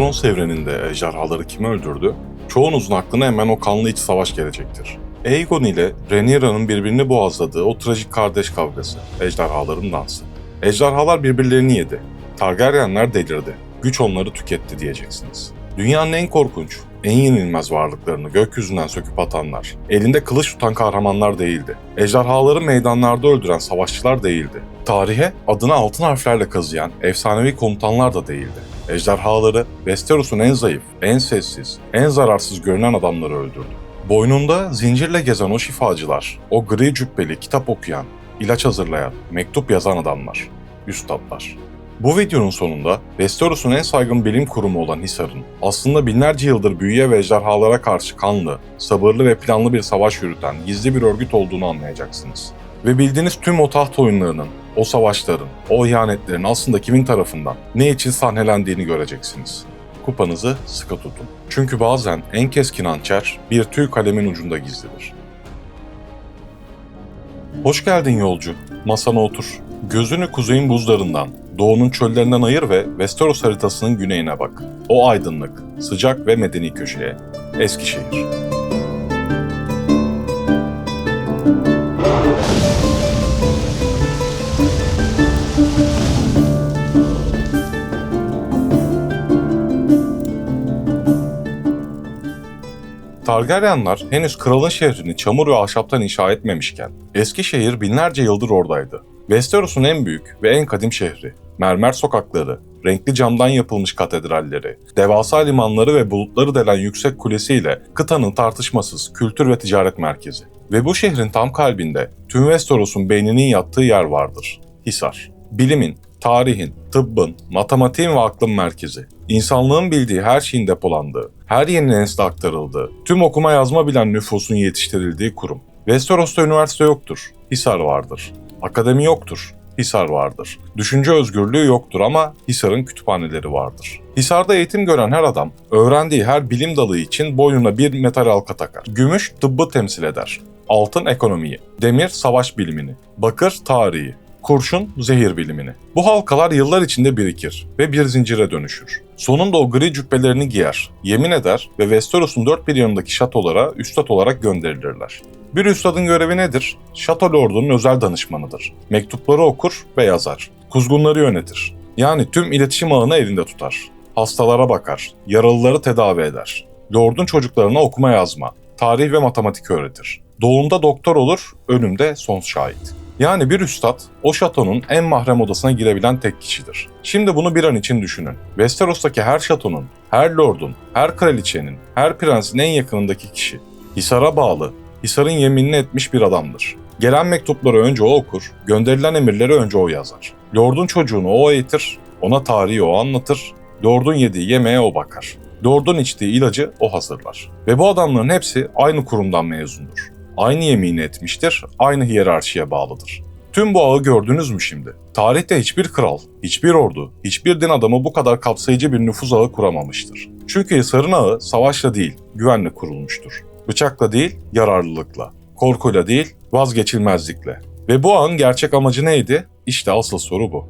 Thrones evreninde ejderhaları kim öldürdü? Çoğunuzun aklına hemen o kanlı iç savaş gelecektir. Aegon ile Rhaenyra'nın birbirini boğazladığı o trajik kardeş kavgası, ejderhaların dansı. Ejderhalar birbirlerini yedi. Targaryenler delirdi. Güç onları tüketti diyeceksiniz. Dünyanın en korkunç, en yenilmez varlıklarını gökyüzünden söküp atanlar, elinde kılıç tutan kahramanlar değildi. Ejderhaları meydanlarda öldüren savaşçılar değildi. Tarihe adını altın harflerle kazıyan efsanevi komutanlar da değildi. Ejderhaları Westeros'un en zayıf, en sessiz, en zararsız görünen adamları öldürdü. Boynunda zincirle gezen o şifacılar, o gri cübbeli kitap okuyan, ilaç hazırlayan, mektup yazan adamlar, üstadlar. Bu videonun sonunda Westeros'un en saygın bilim kurumu olan Hisar'ın aslında binlerce yıldır büyüye ve ejderhalara karşı kanlı, sabırlı ve planlı bir savaş yürüten gizli bir örgüt olduğunu anlayacaksınız. Ve bildiğiniz tüm o taht oyunlarının, o savaşların, o ihanetlerin aslında kimin tarafından, ne için sahnelendiğini göreceksiniz. Kupanızı sıkı tutun. Çünkü bazen en keskin hançer bir tüy kalemin ucunda gizlidir. Hoş geldin yolcu. Masana otur. Gözünü kuzeyin buzlarından, doğunun çöllerinden ayır ve Westeros haritasının güneyine bak. O aydınlık, sıcak ve medeni köşeye. Eskişehir. Targaryenler henüz kralın şehrini çamur ve ahşaptan inşa etmemişken, Eskişehir binlerce yıldır oradaydı. Westeros'un en büyük ve en kadim şehri, mermer sokakları, renkli camdan yapılmış katedralleri, devasa limanları ve bulutları delen yüksek kulesiyle kıtanın tartışmasız kültür ve ticaret merkezi. Ve bu şehrin tam kalbinde tüm Westeros'un beyninin yattığı yer vardır, Hisar. Bilimin, tarihin, tıbbın, matematiğin ve aklın merkezi. İnsanlığın bildiği her şeyin depolandığı, her yeni nesle aktarıldığı, tüm okuma yazma bilen nüfusun yetiştirildiği kurum. Westeros'ta üniversite yoktur, Hisar vardır. Akademi yoktur, Hisar vardır. Düşünce özgürlüğü yoktur ama Hisar'ın kütüphaneleri vardır. Hisar'da eğitim gören her adam, öğrendiği her bilim dalı için boynuna bir metal halka takar. Gümüş tıbbı temsil eder, altın ekonomiyi, demir savaş bilimini, bakır tarihi, kurşun zehir bilimini. Bu halkalar yıllar içinde birikir ve bir zincire dönüşür. Sonunda o gri cübbelerini giyer, yemin eder ve Westeros'un dört bir yanındaki şatolara üstad olarak gönderilirler. Bir üstadın görevi nedir? Şato Lord'unun özel danışmanıdır. Mektupları okur ve yazar. Kuzgunları yönetir. Yani tüm iletişim ağını elinde tutar. Hastalara bakar, yaralıları tedavi eder. Lord'un çocuklarına okuma yazma, tarih ve matematik öğretir. Doğumda doktor olur, ölümde son şahit. Yani bir üstad, o şatonun en mahrem odasına girebilen tek kişidir. Şimdi bunu bir an için düşünün. Westeros'taki her şatonun, her lordun, her kraliçenin, her prensin en yakınındaki kişi. Hisar'a bağlı, Hisar'ın yeminini etmiş bir adamdır. Gelen mektupları önce o okur, gönderilen emirleri önce o yazar. Lord'un çocuğunu o eğitir, ona tarihi o anlatır, Lord'un yediği yemeğe o bakar. Lord'un içtiği ilacı o hazırlar. Ve bu adamların hepsi aynı kurumdan mezundur. Aynı yemini etmiştir, aynı hiyerarşiye bağlıdır. Tüm bu ağı gördünüz mü şimdi? Tarihte hiçbir kral, hiçbir ordu, hiçbir din adamı bu kadar kapsayıcı bir nüfuz ağı kuramamıştır. Çünkü Hisar'ın ağı savaşla değil, güvenle kurulmuştur. Bıçakla değil, yararlılıkla. Korkuyla değil, vazgeçilmezlikle. Ve bu ağın gerçek amacı neydi? İşte asıl soru bu.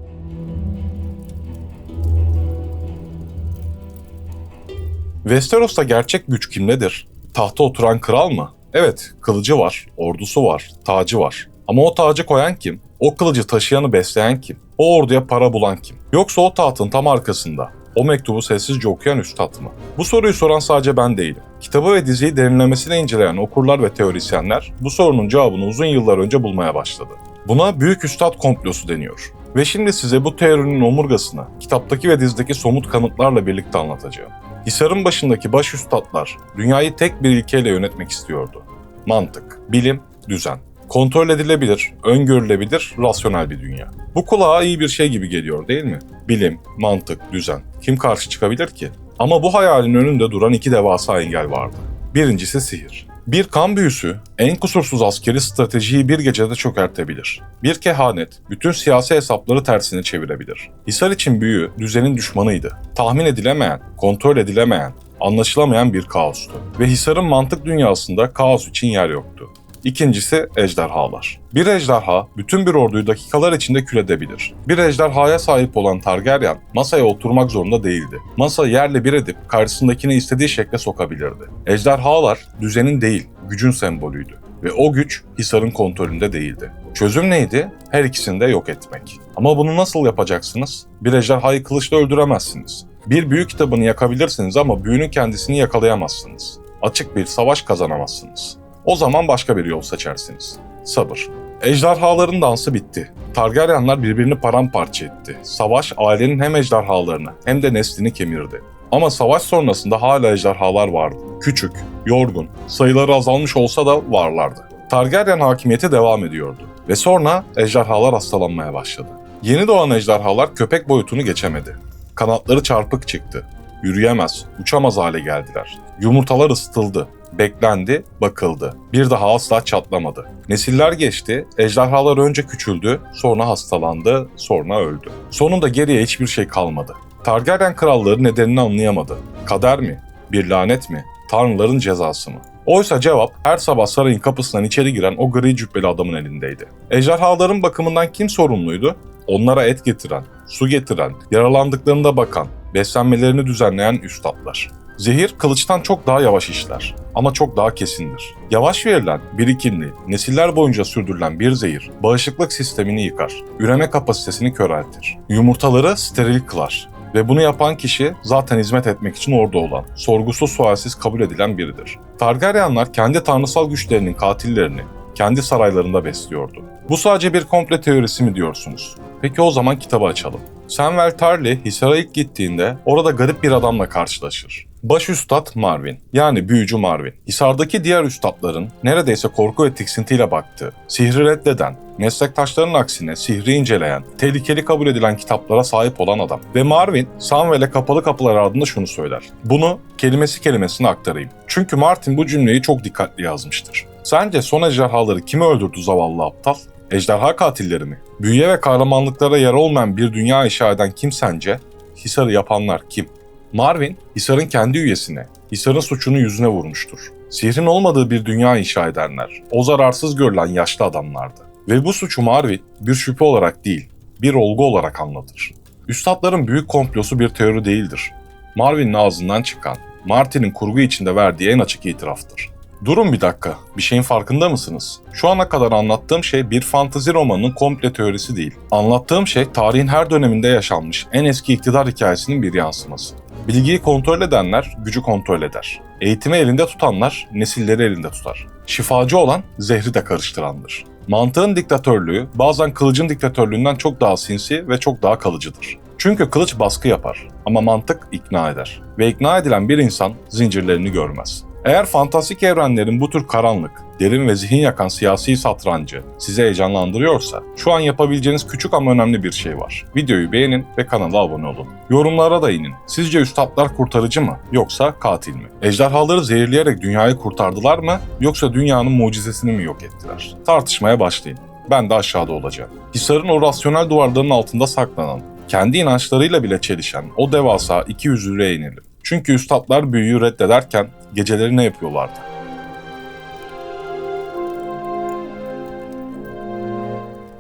Westeros'ta gerçek güç kimdedir? Tahta oturan kral mı? Evet, kılıcı var, ordusu var, tacı var. Ama o tacı koyan kim? O kılıcı taşıyanı besleyen kim? O orduya para bulan kim? Yoksa o tahtın tam arkasında o mektubu sessizce okuyan üstad mı? Bu soruyu soran sadece ben değilim. Kitabı ve diziyi derinlemesine inceleyen okurlar ve teorisyenler bu sorunun cevabını uzun yıllar önce bulmaya başladı. Buna büyük üstad komplosu deniyor. Ve şimdi size bu teorinin omurgasını kitaptaki ve dizideki somut kanıtlarla birlikte anlatacağım. Hisar'ın başındaki baş üstadlar dünyayı tek bir ilkeyle yönetmek istiyordu. Mantık, bilim, düzen. Kontrol edilebilir, öngörülebilir, rasyonel bir dünya. Bu kulağa iyi bir şey gibi geliyor değil mi? Bilim, mantık, düzen. Kim karşı çıkabilir ki? Ama bu hayalin önünde duran iki devasa engel vardı. Birincisi sihir. Bir kan büyüsü, en kusursuz askeri stratejiyi bir gecede çökertebilir. Bir kehanet, bütün siyasi hesapları tersine çevirebilir. Hisar için büyü, düzenin düşmanıydı. Tahmin edilemeyen, kontrol edilemeyen, anlaşılamayan bir kaostu. Ve Hisar'ın mantık dünyasında kaos için yer yoktu. İkincisi ejderhalar. Bir ejderha bütün bir orduyu dakikalar içinde kül edebilir. Bir ejderhaya sahip olan Targaryen masaya oturmak zorunda değildi. Masa yerle bir edip karşısındakini istediği şekle sokabilirdi. Ejderhalar düzenin değil, gücün sembolüydü. Ve o güç Hisar'ın kontrolünde değildi. Çözüm neydi? Her ikisini de yok etmek. Ama bunu nasıl yapacaksınız? Bir ejderhayı kılıçla öldüremezsiniz. Bir büyü kitabını yakabilirsiniz ama büyünün kendisini yakalayamazsınız. Açık bir savaş kazanamazsınız. O zaman başka bir yol seçersiniz. Sabır. Ejderhaların dansı bitti. Targaryenler birbirini paramparça etti. Savaş ailenin hem ejderhalarını hem de neslini kemirdi. Ama savaş sonrasında hala ejderhalar vardı. Küçük, yorgun, sayıları azalmış olsa da varlardı. Targaryen hakimiyeti devam ediyordu. Ve sonra ejderhalar hastalanmaya başladı. Yeni doğan ejderhalar köpek boyutunu geçemedi. Kanatları çarpık çıktı. Yürüyemez, uçamaz hale geldiler. Yumurtalar ısıtıldı. Beklendi, bakıldı. Bir daha asla çatlamadı. Nesiller geçti, ejderhalar önce küçüldü, sonra hastalandı, sonra öldü. Sonunda geriye hiçbir şey kalmadı. Targaryen kralları nedenini anlayamadı. Kader mi? Bir lanet mi? Tanrıların cezası mı? Oysa cevap her sabah sarayın kapısından içeri giren o gri cübbeli adamın elindeydi. Ejderhaların bakımından kim sorumluydu? Onlara et getiren, su getiren, yaralandıklarında bakan, beslenmelerini düzenleyen üstadlar. Zehir kılıçtan çok daha yavaş işler ama çok daha kesindir. Yavaş verilen, birikimli, nesiller boyunca sürdürülen bir zehir bağışıklık sistemini yıkar, üreme kapasitesini köreltir, yumurtaları steril kılar ve bunu yapan kişi zaten hizmet etmek için orada olan, sorgusuz sualsiz kabul edilen biridir. Targaryenler kendi tanrısal güçlerinin katillerini kendi saraylarında besliyordu. Bu sadece bir komple teorisi mi diyorsunuz? Peki o zaman kitabı açalım. Samwell Tarly Hisar'a ilk gittiğinde orada garip bir adamla karşılaşır. Baş üstad Marwyn, yani büyücü Marwyn. Hisar'daki diğer üstadların neredeyse korku ve tiksintiyle baktığı, sihri reddeden, meslektaşlarının aksine sihri inceleyen, tehlikeli kabul edilen kitaplara sahip olan adam. Ve Marwyn, Samwell'e kapalı kapılar ardında şunu söyler. Bunu kelimesi kelimesine aktarayım. Çünkü Martin bu cümleyi çok dikkatli yazmıştır. Sence son ejderhaları kimi öldürdü zavallı aptal? Ejderha katilleri mi? Büyüye ve kahramanlıklara yer olmayan bir dünya inşa eden kim sence? Hisar'ı yapanlar kim? Marwyn, Hisar'ın kendi üyesine, Hisar'ın suçunu yüzüne vurmuştur. Sihrin olmadığı bir dünya inşa edenler, o zararsız görülen yaşlı adamlardı. Ve bu suçu Marwyn bir şüphe olarak değil, bir olgu olarak anlatır. Üstadların büyük komplosu bir teori değildir. Marwyn'in ağzından çıkan, Martin'in kurgu içinde verdiği en açık itiraftır. Durun bir dakika, bir şeyin farkında mısınız? Şu ana kadar anlattığım şey bir fantezi romanının komple teorisi değil. Anlattığım şey tarihin her döneminde yaşanmış en eski iktidar hikayesinin bir yansıması. Bilgiyi kontrol edenler gücü kontrol eder. Eğitimi elinde tutanlar nesilleri elinde tutar. Şifacı olan zehri de karıştırandır. Mantığın diktatörlüğü bazen kılıcın diktatörlüğünden çok daha sinsi ve çok daha kalıcıdır. Çünkü kılıç baskı yapar ama mantık ikna eder. Ve ikna edilen bir insan zincirlerini görmez. Eğer fantastik evrenlerin bu tür karanlık, derin ve zihin yakan siyasi satrancı sizi heyecanlandırıyorsa, şu an yapabileceğiniz küçük ama önemli bir şey var. Videoyu beğenin ve kanala abone olun. Yorumlara da inin. Sizce üstadlar kurtarıcı mı yoksa katil mi? Ejderhaları zehirleyerek dünyayı kurtardılar mı yoksa dünyanın mucizesini mi yok ettiler? Tartışmaya başlayın. Ben de aşağıda olacağım. Hisar'ın o rasyonel duvarlarının altında saklanan, kendi inançlarıyla bile çelişen o devasa iki yüzlülüğe inelim. Çünkü üstadlar büyüyü reddederken geceleri ne yapıyorlardı?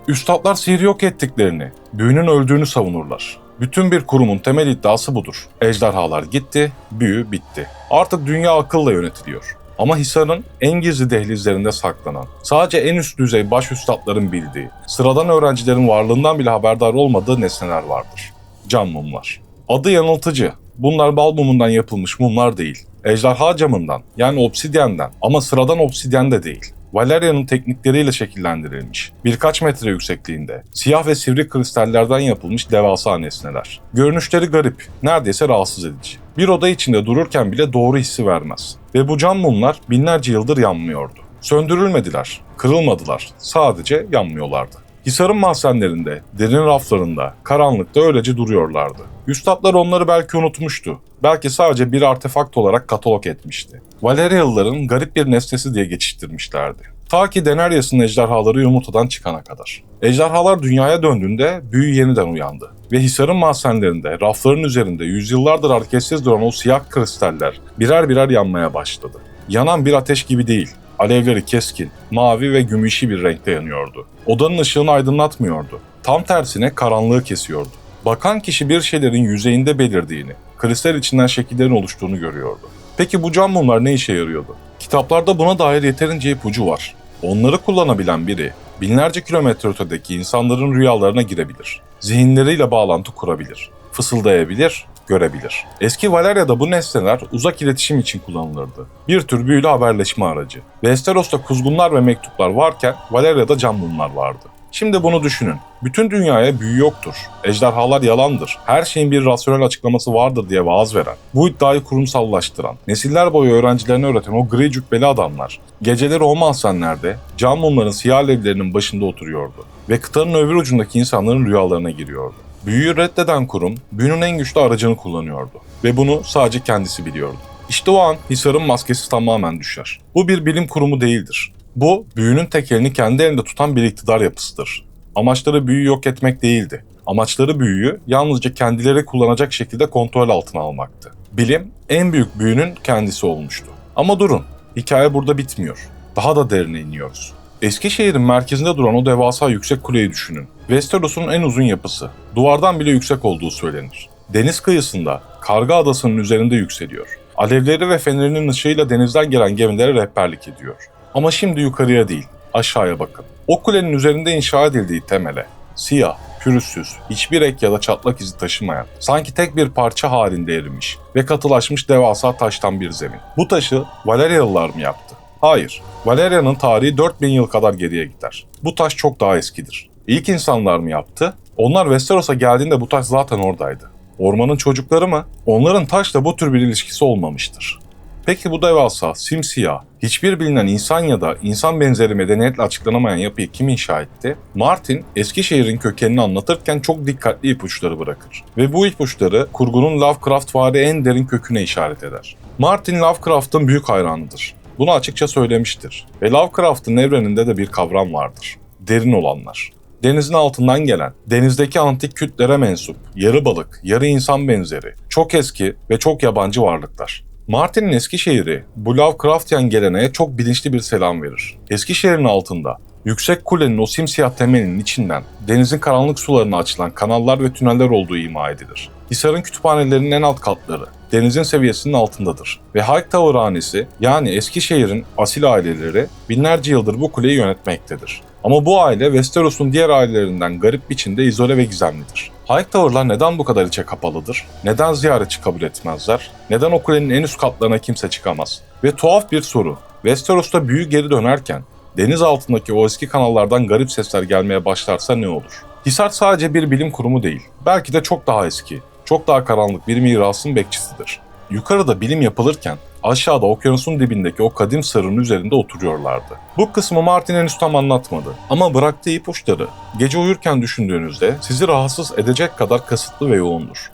Üstadlar sihri yok ettiklerini, büyünün öldüğünü savunurlar. Bütün bir kurumun temel iddiası budur. Ejderhalar gitti, büyü bitti. Artık dünya akılla yönetiliyor. Ama Hisar'ın en gizli dehlizlerinde saklanan, sadece en üst düzey baş üstadların bildiği, sıradan öğrencilerin varlığından bile haberdar olmadığı nesneler vardır. Cam mumlar. Adı yanıltıcı. Bunlar bal mumundan yapılmış mumlar değil. Ejderha camından, yani obsidyenden, ama sıradan obsidyen de değil. Valeria'nın teknikleriyle şekillendirilmiş, birkaç metre yüksekliğinde, siyah ve sivri kristallerden yapılmış devasa nesneler. Görünüşleri garip, neredeyse rahatsız edici. Bir oda içinde dururken bile doğru hissi vermez. Ve bu cam mumlar binlerce yıldır yanmıyordu. Söndürülmediler, kırılmadılar, sadece yanmıyorlardı. Hisar'ın mahzenlerinde, derin raflarında, karanlıkta öylece duruyorlardı. Üstadlar onları belki unutmuştu. Belki sadece bir artefakt olarak katalog etmişti. Valerialıların garip bir nesnesi diye geçiştirmişlerdi. Ta ki Daenerys'in ejderhaları yumurtadan çıkana kadar. Ejderhalar dünyaya döndüğünde büyü yeniden uyandı. Ve Hisar'ın mahzenlerinde, rafların üzerinde yüzyıllardır hareketsiz duran o siyah kristaller birer birer yanmaya başladı. Yanan bir ateş gibi değil Alevleri keskin, mavi ve gümüşi bir renkte yanıyordu. Odanın ışığını aydınlatmıyordu. Tam tersine karanlığı kesiyordu. Bakan kişi bir şeylerin yüzeyinde belirdiğini, kristal içinden şekillerin oluştuğunu görüyordu. Peki bu cam mumlar ne işe yarıyordu? Kitaplarda buna dair yeterince ipucu var. Onları kullanabilen biri, binlerce kilometre ötedeki insanların rüyalarına girebilir. Zihinleriyle bağlantı kurabilir. Fısıldayabilir, görebilir. Eski Valeria'da bu nesneler uzak iletişim için kullanılırdı. Bir tür büyülü haberleşme aracı. Westeros'ta kuzgunlar ve mektuplar varken Valeria'da cam mumlar vardı. Şimdi bunu düşünün. Bütün dünyaya büyü yoktur. Ejderhalar yalandır. Her şeyin bir rasyonel açıklaması vardır diye vaaz veren, bu iddiayı kurumsallaştıran, nesiller boyu öğrencilerine öğreten o gri cübbeli adamlar, geceleri o mahzenlerde cam mumların siyah alevlerinin başında oturuyordu ve kıtanın öbür ucundaki insanların rüyalarına giriyordu. Büyüyü reddeden kurum, büyünün en güçlü aracını kullanıyordu ve bunu sadece kendisi biliyordu. İşte o an Hisar'ın maskesi tamamen düşer. Bu bir bilim kurumu değildir. Bu, büyünün tekelini kendi elinde tutan bir iktidar yapısıdır. Amaçları büyüyü yok etmek değildi. Amaçları büyüyü yalnızca kendileri kullanacak şekilde kontrol altına almaktı. Bilim, en büyük büyünün kendisi olmuştu. Ama durun, hikaye burada bitmiyor. Daha da derine iniyoruz. Eskişehir'in merkezinde duran o devasa yüksek kuleyi düşünün. Westeros'un en uzun yapısı. Duvardan bile yüksek olduğu söylenir. Deniz kıyısında, Karga Adası'nın üzerinde yükseliyor. Alevleri ve fenerinin ışığıyla denizden gelen gemilere rehberlik ediyor. Ama şimdi yukarıya değil, aşağıya bakın. O kulenin üzerinde inşa edildiği temele, siyah, pürüzsüz, hiçbir ek ya da çatlak izi taşımayan, sanki tek bir parça halinde erimiş ve katılaşmış devasa taştan bir zemin. Bu taşı Valeryalılar mı yaptı? Hayır, Valeria'nın tarihi 4000 yıl kadar geriye gider. Bu taş çok daha eskidir. İlk insanlar mı yaptı? Onlar Westeros'a geldiğinde bu taş zaten oradaydı. Ormanın çocukları mı? Onların taşla bu tür bir ilişkisi olmamıştır. Peki bu devasa, simsiyah, hiçbir bilinen insan ya da insan benzeri medeniyetle açıklanamayan yapıyı kim inşa etti? Martin, Eskişehir'in kökenini anlatırken çok dikkatli ipuçları bırakır. Ve bu ipuçları kurgunun Lovecraftvari en derin köküne işaret eder. Martin Lovecraft'ın büyük hayranıdır. Bunu açıkça söylemiştir. Ve Lovecraft'ın evreninde de bir kavram vardır. Derin olanlar. Denizin altından gelen, denizdeki antik kütlere mensup, yarı balık, yarı insan benzeri, çok eski ve çok yabancı varlıklar. Martin'in Eskişehir'i bu Lovecraftian geleneğe çok bilinçli bir selam verir. Eskişehir'in altında, yüksek kulenin o simsiyah temelinin içinden denizin karanlık sularına açılan kanallar ve tüneller olduğu ima edilir. Hisar'ın kütüphanelerinin en alt katları denizin seviyesinin altındadır ve Hightower hanesi yani Eskişehir'in asil aileleri binlerce yıldır bu kuleyi yönetmektedir. Ama bu aile Westeros'un diğer ailelerinden garip biçimde izole ve gizemlidir. Hightower'lar neden bu kadar içe kapalıdır? Neden ziyaretçi kabul etmezler? Neden o kulenin en üst katlarına kimse çıkamaz? Ve tuhaf bir soru. Westeros'ta büyü geri dönerken deniz altındaki o eski kanallardan garip sesler gelmeye başlarsa ne olur? Hisar sadece bir bilim kurumu değil. Belki de çok daha eski, çok daha karanlık bir mirasın bekçisidir. Yukarıda bilim yapılırken aşağıda okyanusun dibindeki o kadim sırrın üzerinde oturuyorlardı. Bu kısmı Martin henüz tam anlatmadı. Ama bıraktığı ipuçları gece uyurken düşündüğünüzde sizi rahatsız edecek kadar kasıtlı ve yoğundur.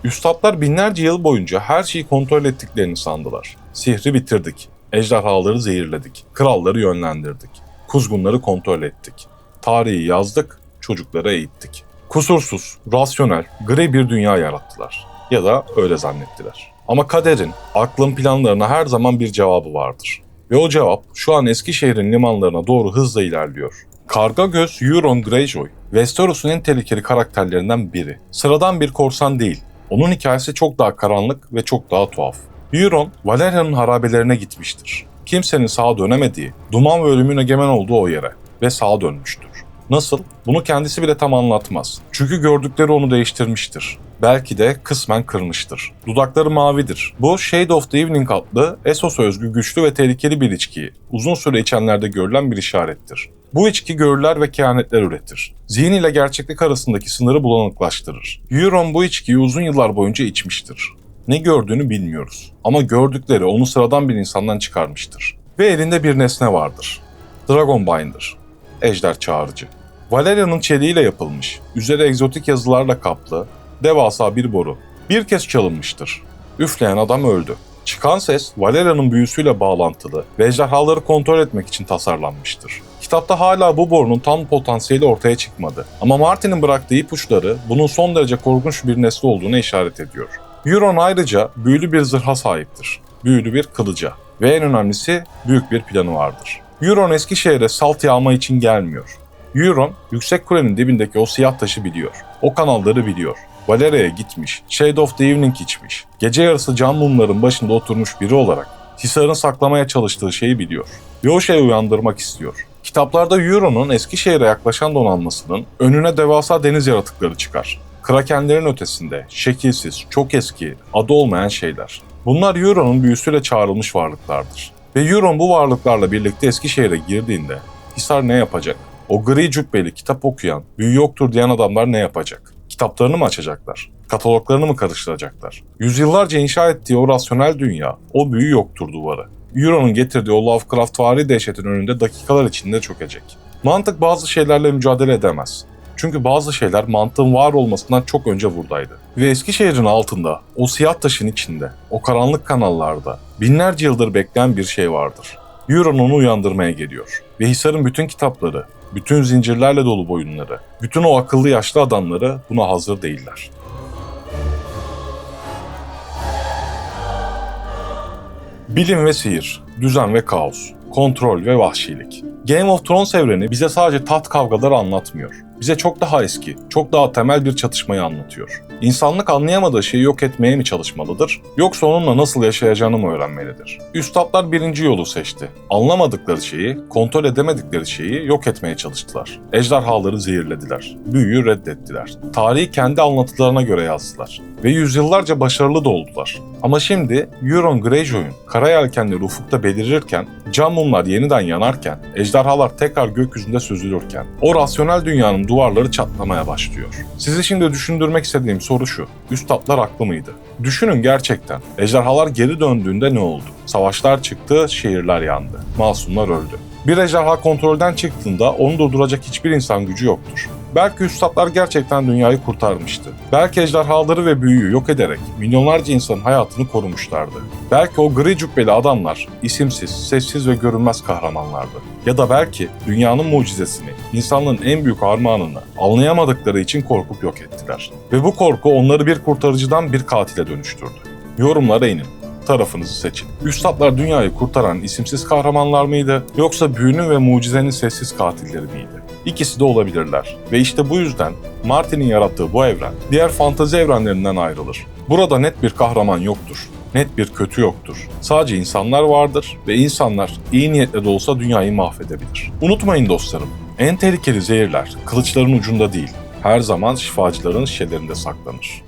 Üstadlar binlerce yıl boyunca her şeyi kontrol ettiklerini sandılar. Sihri bitirdik, ejderhaları zehirledik, kralları yönlendirdik, kuzgunları kontrol ettik. Tarihi yazdık, çocuklara eğittik. Kusursuz, rasyonel, gri bir dünya yarattılar. Ya da öyle zannettiler. Ama kaderin, aklın planlarına her zaman bir cevabı vardır. Ve o cevap şu an Eskişehir'in limanlarına doğru hızla ilerliyor. Karga Göz Euron Greyjoy, Westeros'un en tehlikeli karakterlerinden biri. Sıradan bir korsan değil. Onun hikayesi çok daha karanlık ve çok daha tuhaf. Euron, Valeria'nın harabelerine gitmiştir. Kimsenin sağa dönemediği, duman ve ölümün egemen olduğu o yere ve sağa dönmüştür. Nasıl? Bunu kendisi bile tam anlatmaz. Çünkü gördükleri onu değiştirmiştir. Belki de kısmen kırmıştır. Dudakları mavidir. Bu Shade of the Evening adlı Essos'a özgü güçlü ve tehlikeli bir içkiyi uzun süre içenlerde görülen bir işarettir. Bu içki görüler ve kehanetler üretir. Zihin ile gerçeklik arasındaki sınırı bulanıklaştırır. Euron bu içkiyi uzun yıllar boyunca içmiştir. Ne gördüğünü bilmiyoruz. Ama gördükleri onu sıradan bir insandan çıkarmıştır. Ve elinde bir nesne vardır. Dragonbinder. Ejder çağırıcı. Valeria'nın çeliğiyle yapılmış, üzeri egzotik yazılarla kaplı, devasa bir boru. Bir kez çalınmıştır. Üfleyen adam öldü. Çıkan ses Valeria'nın büyüsüyle bağlantılı ve ejderhaları kontrol etmek için tasarlanmıştır. Kitapta hala bu borunun tam potansiyeli ortaya çıkmadı. Ama Martin'in bıraktığı ipuçları bunun son derece korkunç bir nesne olduğuna işaret ediyor. Euron ayrıca büyülü bir zırha sahiptir. Büyülü bir kılıca. Ve en önemlisi büyük bir planı vardır. Euron Eskişehir'e salt yağma için gelmiyor. Euron, yüksek kulenin dibindeki o siyah taşı biliyor. O kanalları biliyor. Valeria'ya gitmiş, Shade of the Evening içmiş. Gece yarısı cam mumların başında oturmuş biri olarak Hisar'ın saklamaya çalıştığı şeyi biliyor. Ve o şeyi uyandırmak istiyor. Kitaplarda Euron'un Eskişehir'e yaklaşan donanmasının önüne devasa deniz yaratıkları çıkar. Krakenlerin ötesinde, şekilsiz, çok eski, adı olmayan şeyler. Bunlar Euron'un büyüsüyle çağrılmış varlıklardır. Ve Euron bu varlıklarla birlikte Eskişehir'e girdiğinde Hisar ne yapacak? O gri cübbeli kitap okuyan, büyü yoktur diyen adamlar ne yapacak? Kitaplarını mı açacaklar? Kataloglarını mı karıştıracaklar? Yüzyıllarca inşa ettiği o rasyonel dünya, o büyü yoktur duvarı. Euron'un getirdiği o Lovecraftvari dehşetin önünde dakikalar içinde çökecek. Mantık bazı şeylerle mücadele edemez. Çünkü bazı şeyler mantığın var olmasından çok önce buradaydı. Ve Eskişehir'in altında, o siyah taşın içinde, o karanlık kanallarda binlerce yıldır bekleyen bir şey vardır. Euron onu uyandırmaya geliyor. Ve Hisar'ın bütün kitapları, bütün zincirlerle dolu boyunları, bütün o akıllı yaşlı adamları buna hazır değiller. Bilim ve sihir, düzen ve kaos, kontrol ve vahşilik. Game of Thrones evreni bize sadece taht kavgaları anlatmıyor. Bize çok daha eski, çok daha temel bir çatışmayı anlatıyor. İnsanlık anlayamadığı şeyi yok etmeye mi çalışmalıdır, yoksa onunla nasıl yaşayacağını mı öğrenmelidir? Üstadlar birinci yolu seçti. Anlamadıkları şeyi, kontrol edemedikleri şeyi yok etmeye çalıştılar. Ejderhaları zehirlediler. Büyüyü reddettiler. Tarihi kendi anlatılarına göre yazdılar. Ve yüzyıllarca başarılı da oldular. Ama şimdi Euron Greyjoy'un kara yelkenleri ufukta belirirken, cam mumlar yeniden yanarken, ejderhalar tekrar gökyüzünde süzülürken, o rasyonel dünyanın duvarları çatlamaya başlıyor. Sizi şimdi düşündürmek istediğim soru şu: üstadlar haklı mıydı? Düşünün gerçekten. Ejderhalar geri döndüğünde ne oldu? Savaşlar çıktı, şehirler yandı. Masumlar öldü. Bir ejderha kontrolden çıktığında onu durduracak hiçbir insan gücü yoktur. Belki üstadlar gerçekten dünyayı kurtarmıştı. Belki ejderhaları ve büyüyü yok ederek milyonlarca insanın hayatını korumuşlardı. Belki o gri cübbeli adamlar isimsiz, sessiz ve görünmez kahramanlardı. Ya da belki dünyanın mucizesini, insanlığın en büyük armağanını anlayamadıkları için korkup yok ettiler. Ve bu korku onları bir kurtarıcıdan bir katile dönüştürdü. Yorumlara inin. Tarafınızı seçin. Üstadlar dünyayı kurtaran isimsiz kahramanlar mıydı, yoksa büyünün ve mucizenin sessiz katilleri miydi? İkisi de olabilirler. Ve işte bu yüzden Martin'in yarattığı bu evren diğer fantezi evrenlerinden ayrılır. Burada net bir kahraman yoktur. Net bir kötü yoktur. Sadece insanlar vardır ve insanlar iyi niyetle de olsa dünyayı mahvedebilir. Unutmayın dostlarım, en tehlikeli zehirler kılıçların ucunda değil, her zaman şifacıların şişelerinde saklanır.